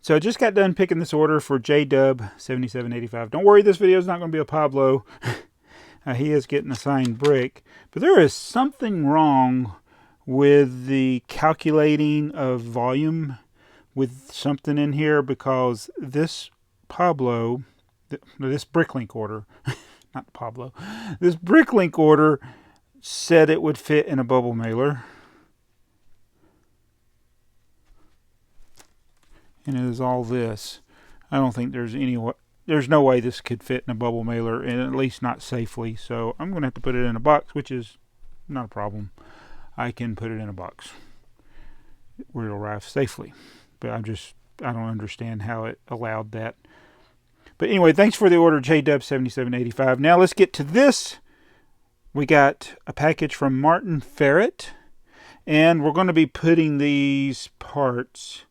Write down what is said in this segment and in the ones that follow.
So I just got done picking this order for JW7785. Don't worry, this video is not going to be a Pablo. He is getting a signed brick. But there is something wrong with the calculating of volume with something in here, because this Pablo, this Bricklink order, not Pablo, this Bricklink order said it would fit in a bubble mailer. And it is all this. I don't think there's no way this could fit in a bubble mailer, and at least not safely. So I'm going to have to put it in a box, which is not a problem. I can put it in a box where it'll arrive safely. But I don't understand how it allowed that. But anyway, thanks for the order, JW7785. Now let's get to this. We got a package from MartenFerret, and we're going to be putting these parts,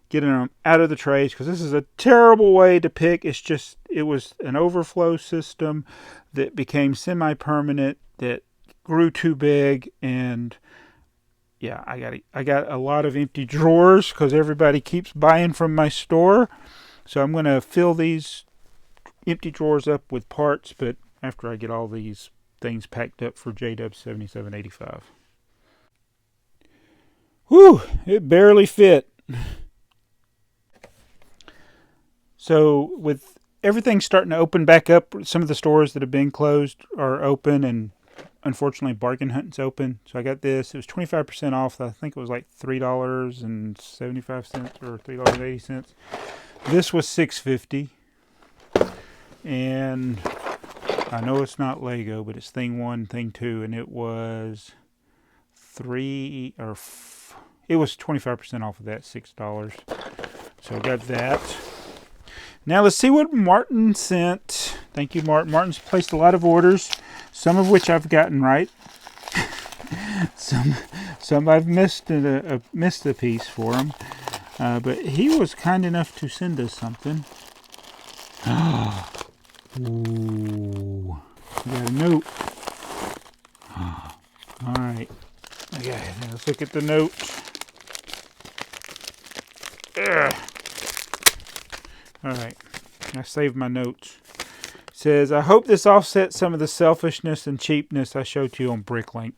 getting them out of the trays, because this is a terrible way to pick. It was an overflow system that became semi-permanent, that grew too big, and yeah, I got a lot of empty drawers because everybody keeps buying from my store. So I'm going to fill these empty drawers up with parts, but after I get all these things packed up for JW7785. Whew, it barely fit. So with everything starting to open back up, some of the stores that have been closed are open, and unfortunately bargain hunting's open. So I got this. It was 25% off. I think it was like $3.75 or $3.80. This was $6.50. And I know it's not Lego, but it's thing 1, thing 2, and it was it was 25% off of that, $6. So I got that. Now let's see what Marten sent. Thank you, Marten. Marten's placed a lot of orders, some of which I've gotten right. some I've missed a piece for him. But he was kind enough to send us something. Ooh, we got a note. All right. Okay, let's look at the note. All right, I saved my notes. It says, I hope this offsets some of the selfishness and cheapness I showed you on Bricklink.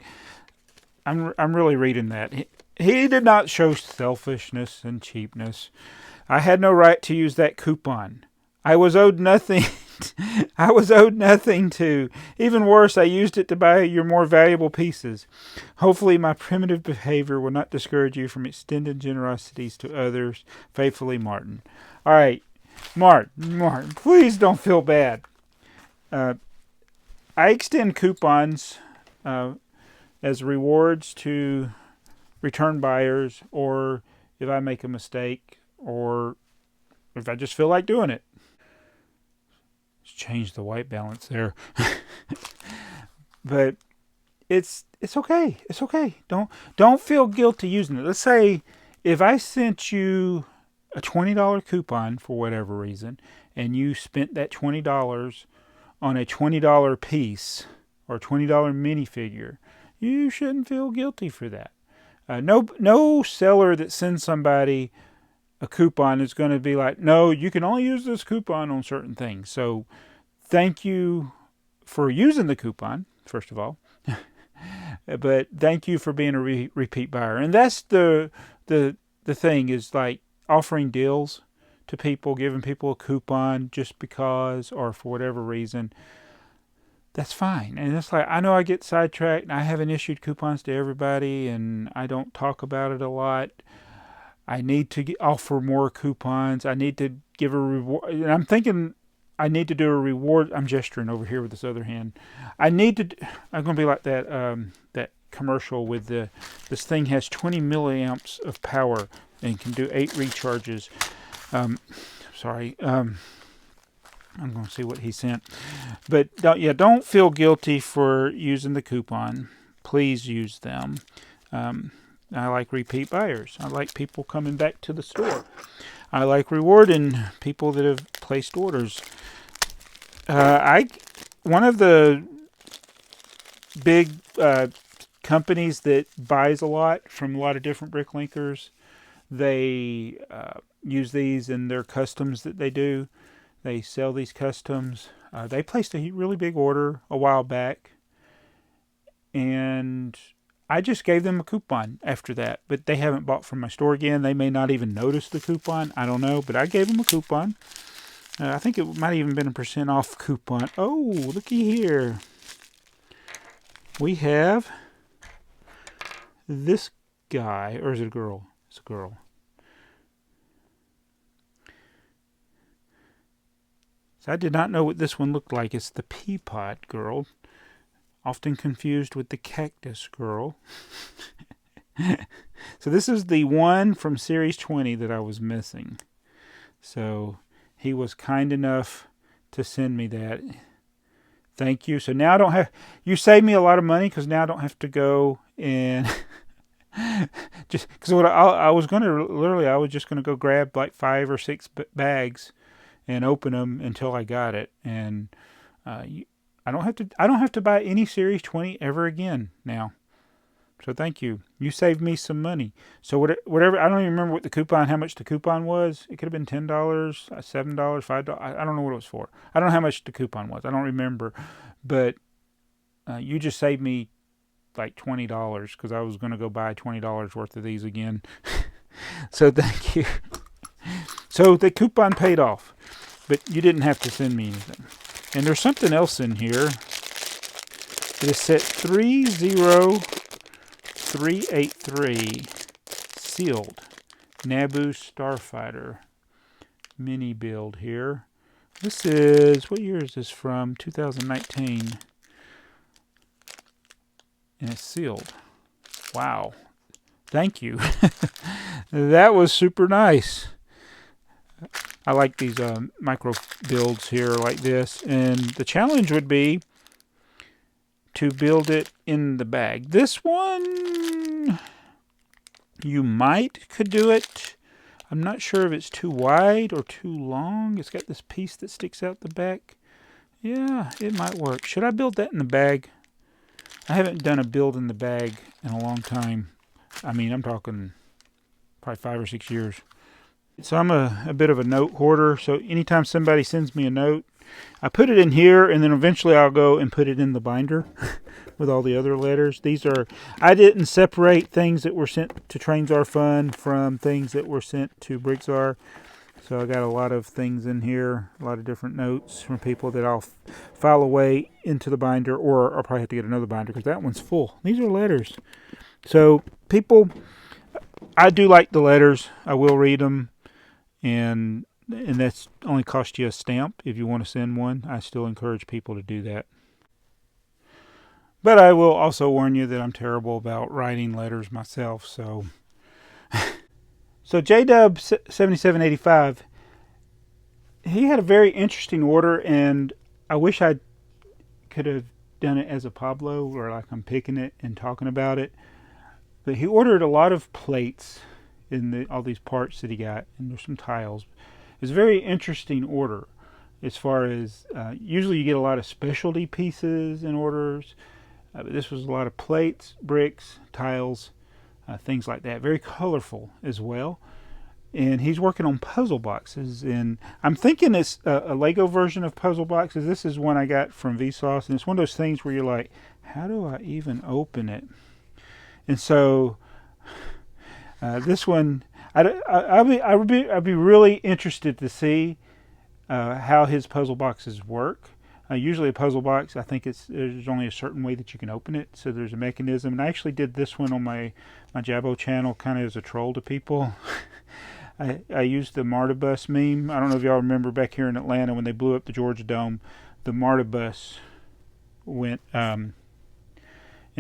I'm really reading that. He did not show selfishness and cheapness. I had no right to use that coupon. I was owed nothing. I was owed nothing to. Even worse, I used it to buy your more valuable pieces. Hopefully my primitive behavior will not discourage you from extending generosities to others. Faithfully, Marten. All right, Marten, please don't feel bad. I extend coupons as rewards to return buyers, or if I make a mistake, or if I just feel like doing it. Let's change the white balance there. But it's okay. It's okay. Don't feel guilty using it. Let's say if I sent you a $20 coupon for whatever reason, and you spent that $20 on a $20 piece or $20 minifigure, you shouldn't feel guilty for that. No seller that sends somebody a coupon is going to be like, no, you can only use this coupon on certain things. So thank you for using the coupon, first of all. But thank you for being a repeat buyer. And that's the thing, is like offering deals to people, giving people a coupon just because or for whatever reason. That's fine. And it's like, I know I get sidetracked and I haven't issued coupons to everybody and I don't talk about it a lot. I need to offer more coupons. I need to give a reward. And I'm thinking I need to do a reward. I'm gesturing over here with this other hand. I'm going to be like that commercial with this thing has 20 milliamps of power and can do 8 recharges. Sorry. I'm going to see what he sent. But don't feel guilty for using the coupon. Please use them. I like repeat buyers. I like people coming back to the store. I like rewarding people that have placed orders. One of the big companies that buys a lot from a lot of different Bricklinkers, they use these in their customs that they do. They sell these customs. They placed a really big order a while back, and I just gave them a coupon after that. But they haven't bought from my store again. They may not even notice the coupon. I don't know, but I gave them a coupon. I think it might have even been a % off coupon. Oh, looky here. We have this guy, or is it a girl? It's a girl. So I did not know what this one looked like. It's the pea pod girl, often confused with the cactus girl. So this is the one from Series 20 that I was missing. So he was kind enough to send me that. Thank you. So now I don't have, you saved me a lot of money because now I don't have to go and just, because what I was going to, literally, I was just going to go grab like 5 or 6 bags and open them until I got it. And I don't have to buy any Series 20 ever again now. So thank you. You saved me some money. So whatever, I don't even remember what the coupon, how much the coupon was. It could have been $10, $7, $5. I don't know what it was for. I don't know how much the coupon was. I don't remember. But you just saved me like $20 because I was going to go buy $20 worth of these again. So thank you. So the coupon paid off, but you didn't have to send me anything. And there's something else in here. It is set 30383 sealed Naboo Starfighter mini build here. This is, what year is this from? 2019. And it's sealed. Wow. Thank you. That was super nice. I like these micro builds here like this. And the challenge would be to build it in the bag. This one, you could do it. I'm not sure if it's too wide or too long. It's got this piece that sticks out the back. Yeah, it might work. Should I build that in the bag? I haven't done a build in the bag in a long time. I mean, I'm talking probably 5 or 6 years. So I'm a bit of a note hoarder. So anytime somebody sends me a note, I put it in here, and then eventually I'll go and put it in the binder with all the other letters. I didn't separate things that were sent to Trains Are Fun from things that were sent to BrickTsar. So I got a lot of things in here, a lot of different notes from people that I'll file away into the binder, or I'll probably have to get another binder because that one's full. These are letters. So people, I do like the letters. I will read them, and that's only cost you a stamp if you want to send one. I still encourage people to do that. But I will also warn you that I'm terrible about writing letters myself, so... So JDub7785, he had a very interesting order, and I wish I could have done it as a Pablo, or like I'm picking it and talking about it. But he ordered a lot of plates in all these parts that he got, and there's some tiles. It's a very interesting order as far as, usually you get a lot of specialty pieces in orders, but this was a lot of plates, bricks, tiles, things like that. Very colorful as well. And he's working on puzzle boxes. And I'm thinking it's a Lego version of puzzle boxes. This is one I got from VSAUCE. And it's one of those things where you're like, how do I even open it? And so this one, I'd be really interested to see how his puzzle boxes work. Usually a puzzle box, I think there's only a certain way that you can open it, so there's a mechanism. And I actually did this one on my Jabbo channel kind of as a troll to people. I used the MARTA bus meme. I don't know if y'all remember back here in Atlanta when they blew up the Georgia Dome, the MARTA bus went in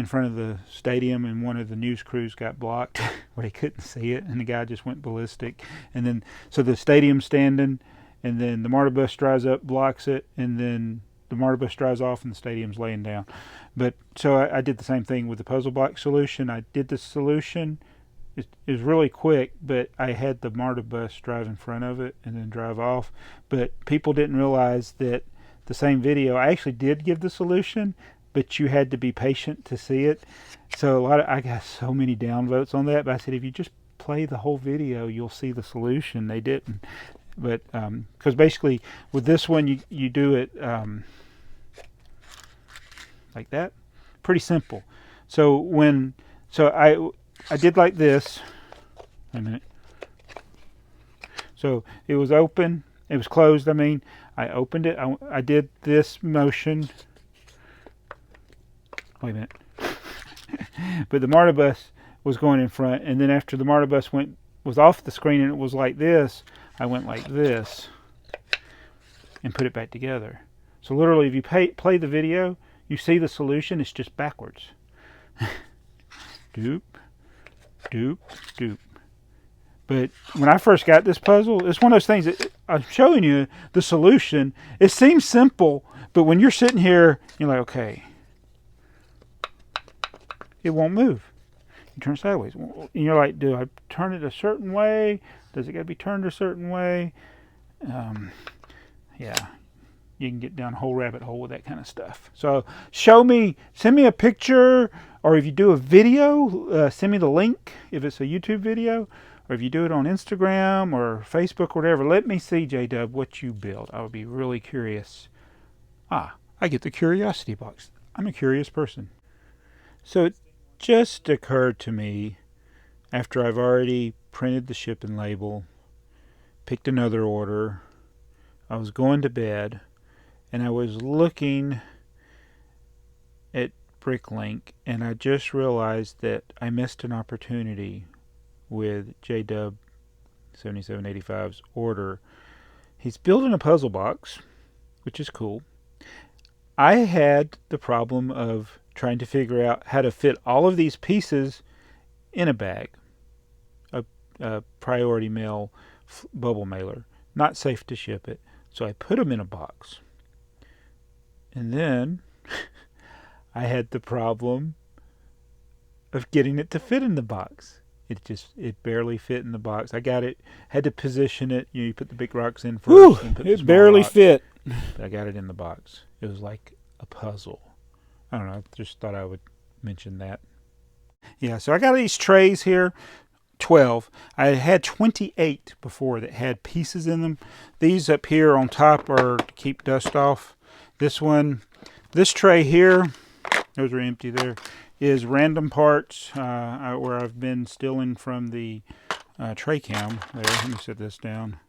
front of the stadium, and one of the news crews got blocked where they couldn't see it, and the guy just went ballistic. And then, so the stadium's standing, and then the MARTA bus drives up, blocks it, and then the MARTA bus drives off and the stadium's laying down. But so I did the same thing with the puzzle box solution. I did the solution. It was really quick, but I had the MARTA bus drive in front of it and then drive off. But people didn't realize that the same video, I actually did give the solution, but you had to be patient to see it. So I got so many downvotes on that. But I said, if you just play the whole video, you'll see the solution. They didn't. But because basically with this one, you do it like that. Pretty simple. So I did like this. Wait a minute. So it was open. It was closed. I mean, I opened it. I did this motion. Wait a minute. But the MartenBus was going in front, and then after the MartenBus was off the screen and it was like this, I went like this and put it back together. So literally, if you play the video, you see the solution. It's just backwards. Doop, doop, doop. But when I first got this puzzle, it's one of those things that I'm showing you the solution. It seems simple, but when you're sitting here, you're like, okay, it won't move. You turn sideways. And you're like, do I turn it a certain way? Does it got to be turned a certain way? Yeah, you can get down a whole rabbit hole with that kind of stuff. So send me a picture, or if you do a video, send me the link if it's a YouTube video, or if you do it on Instagram or Facebook or whatever. Let me see, J-Dub, what you build. I would be really curious. I get the Curiosity Box. I'm a curious person. So it just occurred to me, after I've already printed the shipping label, picked another order, I was going to bed, and I was looking at Bricklink, and I just realized that I missed an opportunity with J-Dub 7785's order. He's building a puzzle box, which is cool. I had the problem of trying to figure out how to fit all of these pieces in a bag, a priority mail bubble mailer. Not safe to ship it, so I put them in a box. And then I had the problem of getting it to fit in the box. It barely fit in the box. I got it, had to position it. You put the big rocks in first. And put it barely fit. But I got it in the box. It was like a puzzle. I don't know. I just thought I would mention that. Yeah, so I got these trays here, 12. I had 28 before that had pieces in them. These up here on top are to keep dust off. This tray here, those are empty there, is random parts where I've been stealing from the tray cam. There, let me set this down.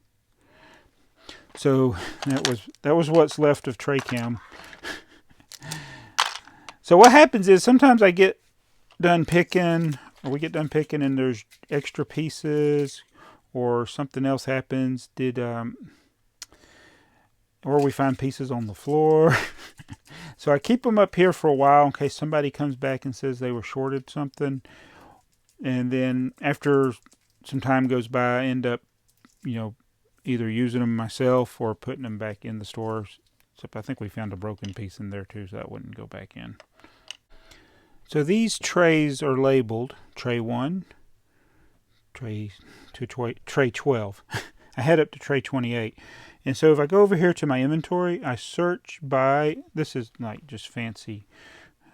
So that was what's left of tray cam. So what happens is sometimes I get done picking, or we get done picking, and there's extra pieces, or something else happens. Or we find pieces on the floor. So I keep them up here for a while in case somebody comes back and says they were shorted something. And then after some time goes by, I end up, either using them myself or putting them back in the store. Except I think we found a broken piece in there too, so that wouldn't go back in. So these trays are labeled tray 1, tray 2, tray 12. I head up to tray 28. And so if I go over here to my inventory, I search by, this is like just fancy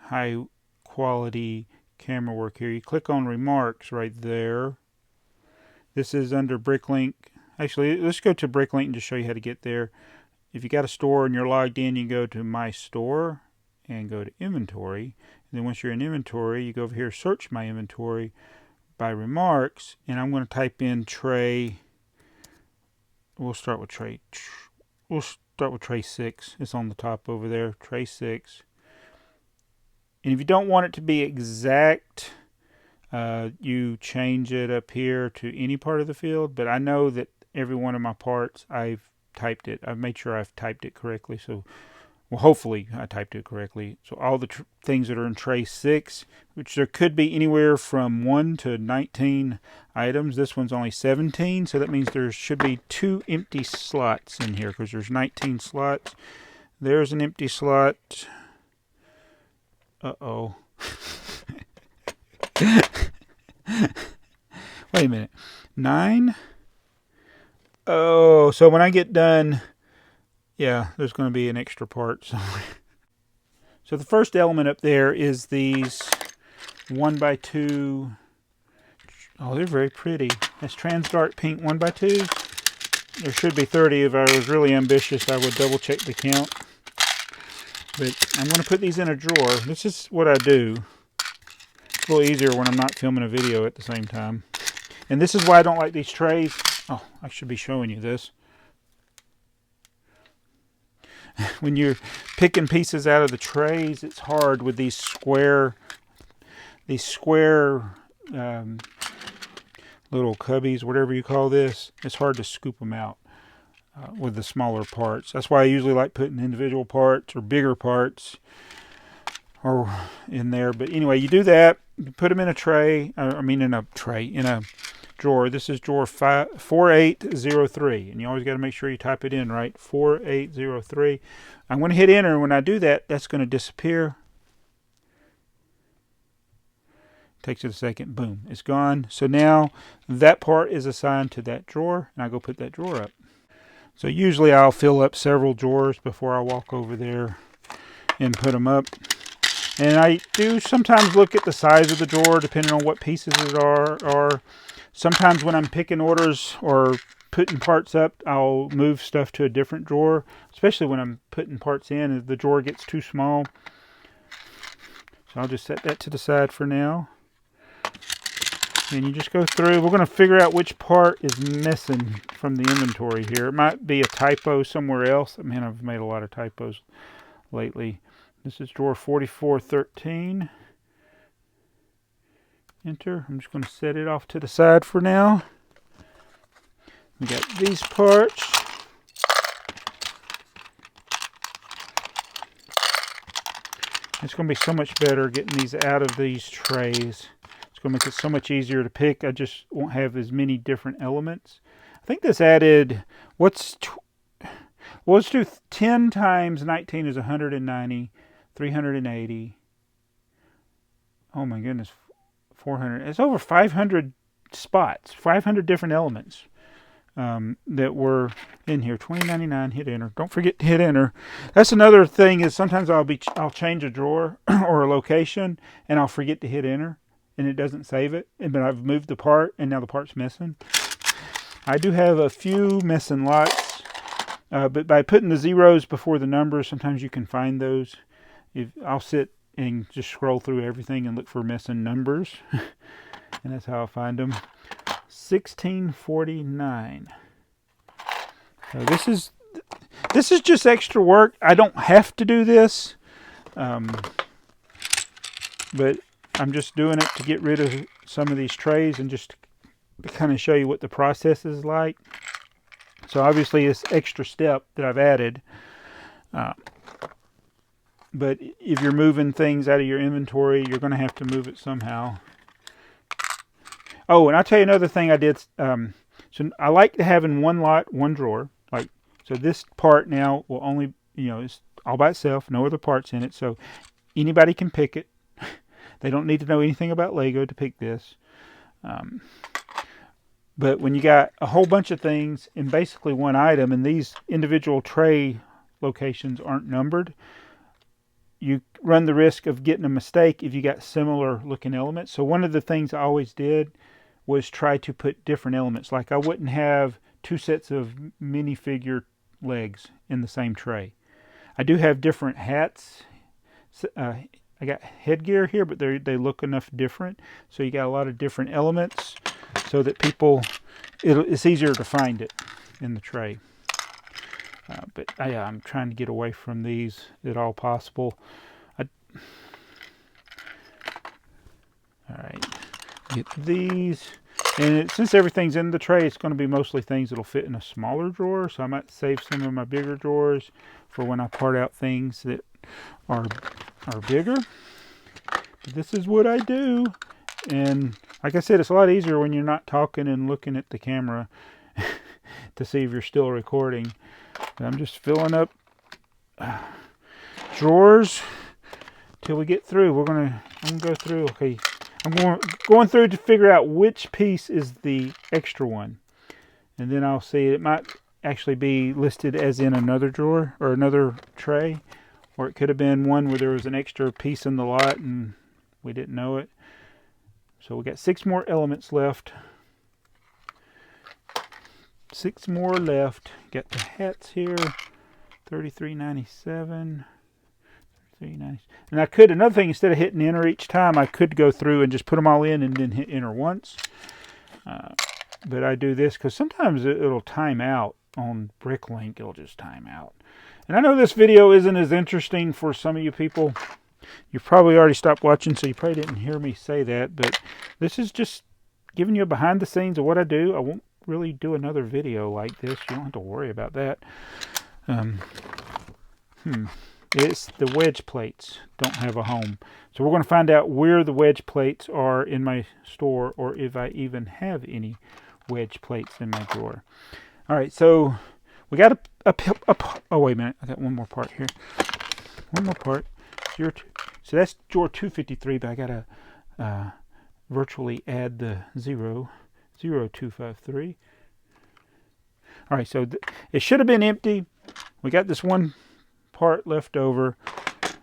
high quality camera work here. You click on remarks right there. This is under Bricklink. Actually, let's go to Bricklink and just show you how to get there. If you got a store and you're logged in, you go to My Store and go to Inventory. And then once you're in Inventory, you go over here, search My Inventory by Remarks, and I'm going to type in tray. We'll start with tray 6. It's on the top over there, tray 6. And if you don't want it to be exact, you change it up here to any part of the field. But I know that every one of my parts, I've typed it. I've made sure I've typed it correctly. So, well, hopefully I typed it correctly. So all the things that are in tray 6, which there could be anywhere from 1 to 19 items. This one's only 17, so that means there should be 2 empty slots in here because there's 19 slots. There's an empty slot. Uh-oh. Wait a minute. 9? Oh, so when I get done, yeah, there's going to be an extra part somewhere. So the first element up there is these 1x2 Oh, they're very pretty. That's Trans Dark Pink 1x2s. There should be 30. If I was really ambitious, I would double check the count. But I'm going to put these in a drawer. This is what I do. It's a little easier when I'm not filming a video at the same time. And this is why I don't like these trays. Oh, I should be showing you this. When you're picking pieces out of the trays, it's hard with these square little cubbies, whatever you call this. It's hard to scoop them out with the smaller parts. That's why I usually like putting individual parts or bigger parts or in there. But anyway, you do that. You put them in a tray. In a drawer. This is drawer 4803, and you always got to make sure you type it in right. 4803. I'm going to hit enter. When I do that, that's going to disappear. Takes it a second. Boom, it's gone. So now that part is assigned to that drawer, and I go put that drawer up. So usually I'll fill up several drawers before I walk over there and put them up. And I do sometimes look at the size of the drawer depending on what pieces it are. Sometimes when I'm picking orders or putting parts up, I'll move stuff to a different drawer, especially when I'm putting parts in and the drawer gets too small. So I'll just set that to the side for now. And you just go through. We're going to figure out which part is missing from the inventory here. It might be a typo somewhere else. Man, I've made a lot of typos lately. This is drawer 4413. Enter. I'm just going to set it off to the side for now. We got these parts. It's going to be so much better getting these out of these trays. It's going to make it so much easier to pick. I just won't have as many different elements. I think this added, let's do 10 times 19 is 190, 380. Oh my goodness. 400. It's over 500 spots, 500 different elements that were in here. 2099. Hit enter. Don't forget to hit enter. That's another thing is sometimes I'll change a drawer or a location and I'll forget to hit enter and it doesn't save it. But I've moved the part and now the part's missing. I do have a few missing lots, but by putting the zeros before the numbers, sometimes you can find those. I'll sit and just scroll through everything and look for missing numbers. And that's how I find them. 1649. So this is just extra work. I don't have to do this. But I'm just doing it to get rid of some of these trays and just to kind of show you what the process is like. So obviously this extra step that I've added. But if you're moving things out of your inventory, you're going to have to move it somehow. Oh, and I'll tell you another thing I did. So I like to have in one lot, one drawer. So this part now will only, it's all by itself, no other parts in it. So anybody can pick it. They don't need to know anything about Lego to pick this. But when you got a whole bunch of things in basically one item, and these individual tray locations aren't numbered, you run the risk of getting a mistake if you got similar looking elements. So one of the things I always did was try to put different elements. Like I wouldn't have two sets of minifigure legs in the same tray. I do have different hats. I got headgear here, but they look enough different. So you got a lot of different elements so that it's easier to find it in the tray. But I'm trying to get away from these at all possible. All right, get these. And since everything's in the tray, it's going to be mostly things that'll fit in a smaller drawer. So I might save some of my bigger drawers for when I part out things that are bigger. But this is what I do. And like I said, it's a lot easier when you're not talking and looking at the camera to see if you're still recording. I'm just filling up drawers till we get through. I'm gonna go through. Okay, I'm going through to figure out which piece is the extra one, and then I'll see it might actually be listed as in another drawer or another tray, or it could have been one where there was an extra piece in the lot and we didn't know it. So we got 6 more elements left. 6 more left. Got the hats here. $33.97. And I could, another thing, instead of hitting enter each time, I could go through and just put them all in and then hit enter once. But I do this because sometimes it'll time out on Bricklink. It'll just time out. And I know this video isn't as interesting for some of you people. You've probably already stopped watching, so you probably didn't hear me say that. But this is just giving you a behind the scenes of what I do. I won't really do another video like this. You don't have to worry about that. It's the wedge plates don't have a home. So we're going to find out where the wedge plates are in my store, or if I even have any wedge plates in my drawer. All right, so we got oh, wait a minute. I got one more part here. One more part. So that's drawer 253, but I got to virtually add the 0253. All right, so it should have been empty. We got this one part left over.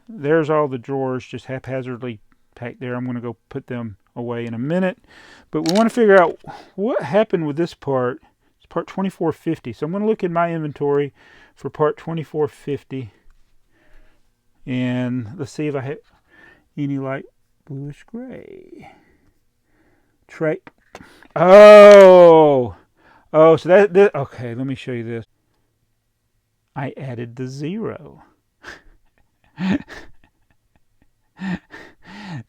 There's all the drawers just haphazardly packed there. I'm going to go put them away in a minute. But we want to figure out what happened with this part. It's part 2450. So I'm going to look in my inventory for part 2450. And let's see if I have any light bluish gray. Tray. Oh, so that okay, let me show you this. I added the 0.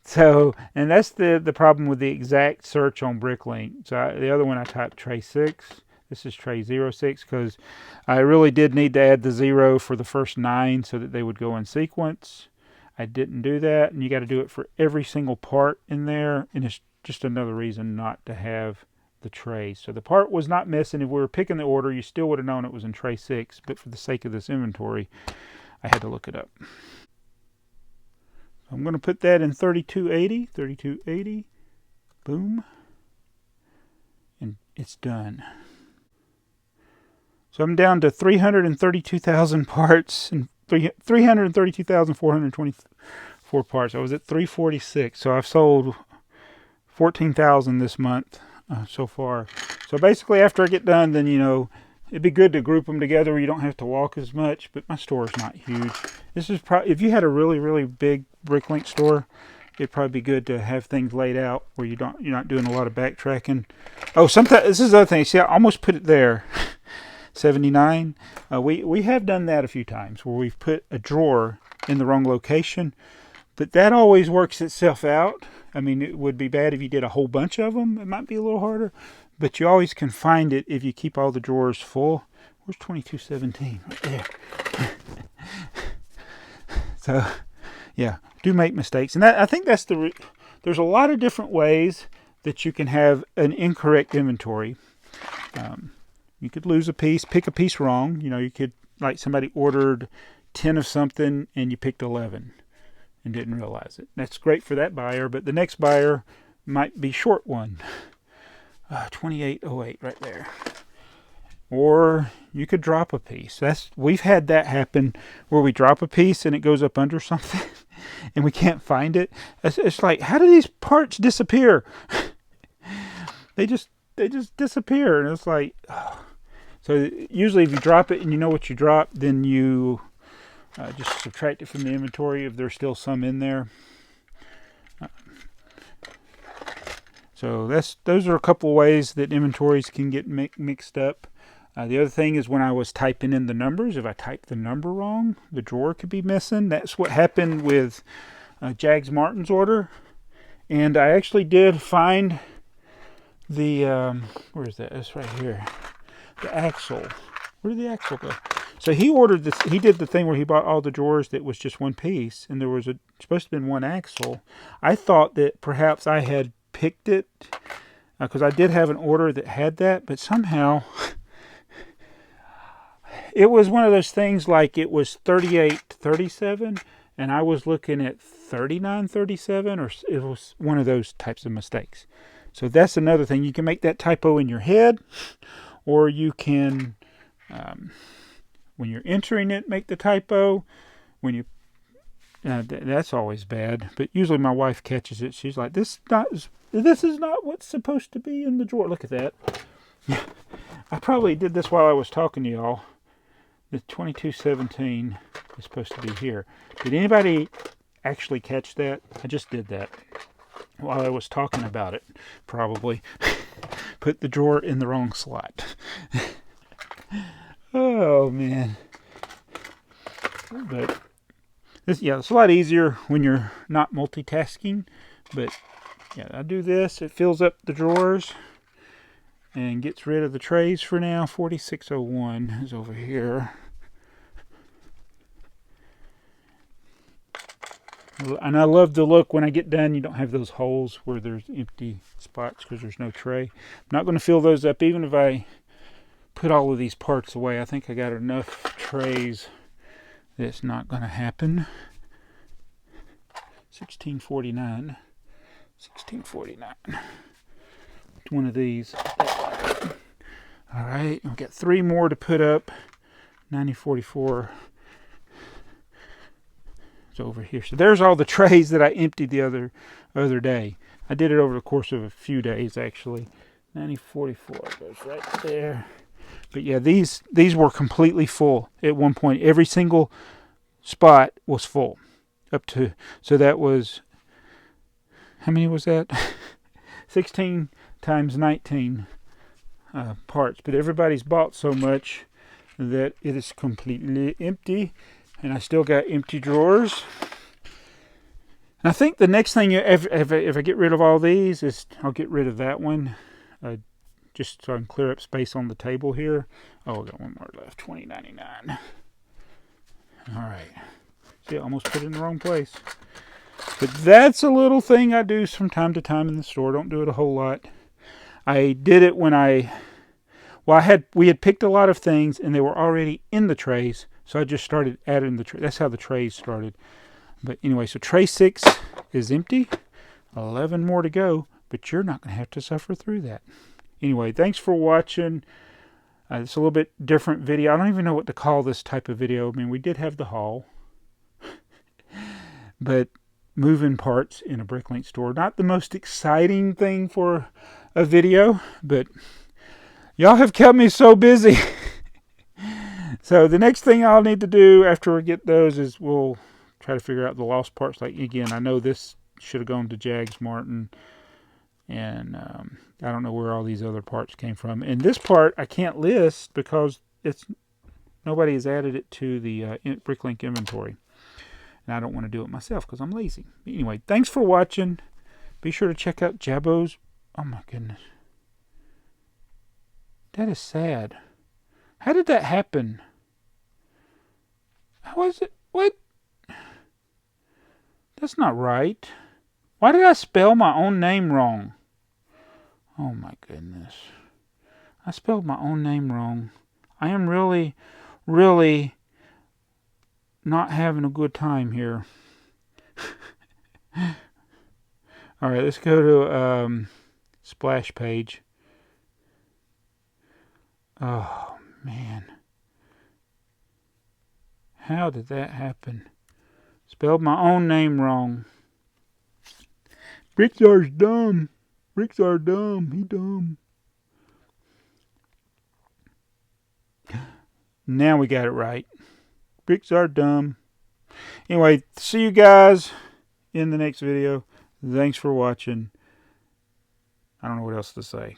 So, and that's the problem with the exact search on Bricklink. So the other one I typed tray 6. This is tray 06 because I really did need to add the 0 for the first 9 so that they would go in sequence. I didn't do that, and you got to do it for every single part in there, and it's just another reason not to have the trays. So the part was not missing. If we were picking the order, you still would have known it was in tray 6, but for the sake of this inventory, I had to look it up. I'm going to put that in 3280. Boom. And it's done. So I'm down to 332,000 parts and 332,424 parts. I was at 346. So I've sold 14,000 this month so far. So basically after I get done, then, you know, it'd be good to group them together where you don't have to walk as much, but my store is not huge. This is probably, if you had a really, really big Bricklink store, it'd probably be good to have things laid out where you're not doing a lot of backtracking. Oh, sometimes, this is the other thing. See, I almost put it there. 79. We have done that a few times where we've put a drawer in the wrong location, but that always works itself out. I mean, it would be bad if you did a whole bunch of them. It might be a little harder, but you always can find it if you keep all the drawers full. Where's 2217? Right there. So, yeah, do make mistakes. And I think that's there's a lot of different ways that you can have an incorrect inventory. You could lose a piece, pick a piece wrong. You know, you could, like somebody ordered 10 of something and you picked 11 and didn't realize it. That's great for that buyer, but the next buyer might be short one. 2808 right there. Or you could drop a piece. We've had that happen where we drop a piece and it goes up under something and we can't find it. It's like, how do these parts disappear? They just disappear, and it's like, oh. So usually if you drop it and you know what you dropped, then you just subtract it from the inventory if there's still some in there. So those are a couple of ways that inventories can get mixed up. The other thing is when I was typing in the numbers, if I typed the number wrong, the drawer could be missing. That's what happened with Jags Martin's order. And I actually did find the, where is that? It's right here. The axle. Where did the axle go? So he ordered this, he did the thing where he bought all the drawers that was just one piece, and there was supposed to have been one axle. I thought that perhaps I had picked it, because I did have an order that had that, but somehow it was one of those things like it was 3837, and I was looking at 3937, or it was one of those types of mistakes. So that's another thing. You can make that typo in your head, or you can, when you're entering it, make the typo. When you, that's always bad. But usually my wife catches it. She's like, "This this is not what's supposed to be in the drawer. Look at that. I probably did this while I was talking to y'all. The 2217 is supposed to be here. Did anybody actually catch that? I just did that while I was talking about it. Probably. Put the drawer in the wrong slot. Oh, man. But this, yeah, it's a lot easier when you're not multitasking. But yeah, I do this. It fills up the drawers and gets rid of the trays for now. 4601 is over here. And I love the look when I get done. You don't have those holes where there's empty spots because there's no tray. I'm not going to fill those up even if I put all of these parts away. I think I got enough trays that it's not going to happen. 1649. 1649. One of these. All right, we've got 3 more to put up. 9044 is over here. So there's all the trays that I emptied the other day. I did it over the course of a few days, actually. 9044 goes right there. But yeah, these were completely full at one point. Every single spot was full. Up to, so that was, how many was that? 16 times 19 parts. But everybody's bought so much that it is completely empty. And I still got empty drawers. And I think the next thing, if I get rid of all these, is I'll get rid of that one. Just so I can clear up space on the table here. Oh, I got one more left. $20.99. All right. See, I almost put it in the wrong place. But that's a little thing I do from time to time in the store. Don't do it a whole lot. I did it when we had picked a lot of things and they were already in the trays. So I just started adding the trays. That's how the trays started. But anyway, so tray 6 is empty. 11 more to go. But you're not going to have to suffer through that. Anyway, thanks for watching. It's a little bit different video. I don't even know what to call this type of video. I mean, we did have the haul. But moving parts in a Bricklink store. Not the most exciting thing for a video. But y'all have kept me so busy. So the next thing I'll need to do after we get those is we'll try to figure out the lost parts. Like, again, I know this should have gone to Jags Martin. And I don't know where all these other parts came from. And this part I can't list because nobody has added it to the Bricklink inventory. And I don't want to do it myself because I'm lazy. Anyway, thanks for watching. Be sure to check out Jabbo's. Oh my goodness. That is sad. How did that happen? How was it? What? That's not right. Why did I spell my own name wrong? Oh my goodness. I spelled my own name wrong. I am really, really not having a good time here. Alright, let's go to splash page. Oh man. How did that happen? Spelled my own name wrong. BrickTsar's dumb. BrickTsar dumb. He dumb. Now we got it right. BrickTsar dumb. Anyway, see you guys in the next video. Thanks for watching. I don't know what else to say.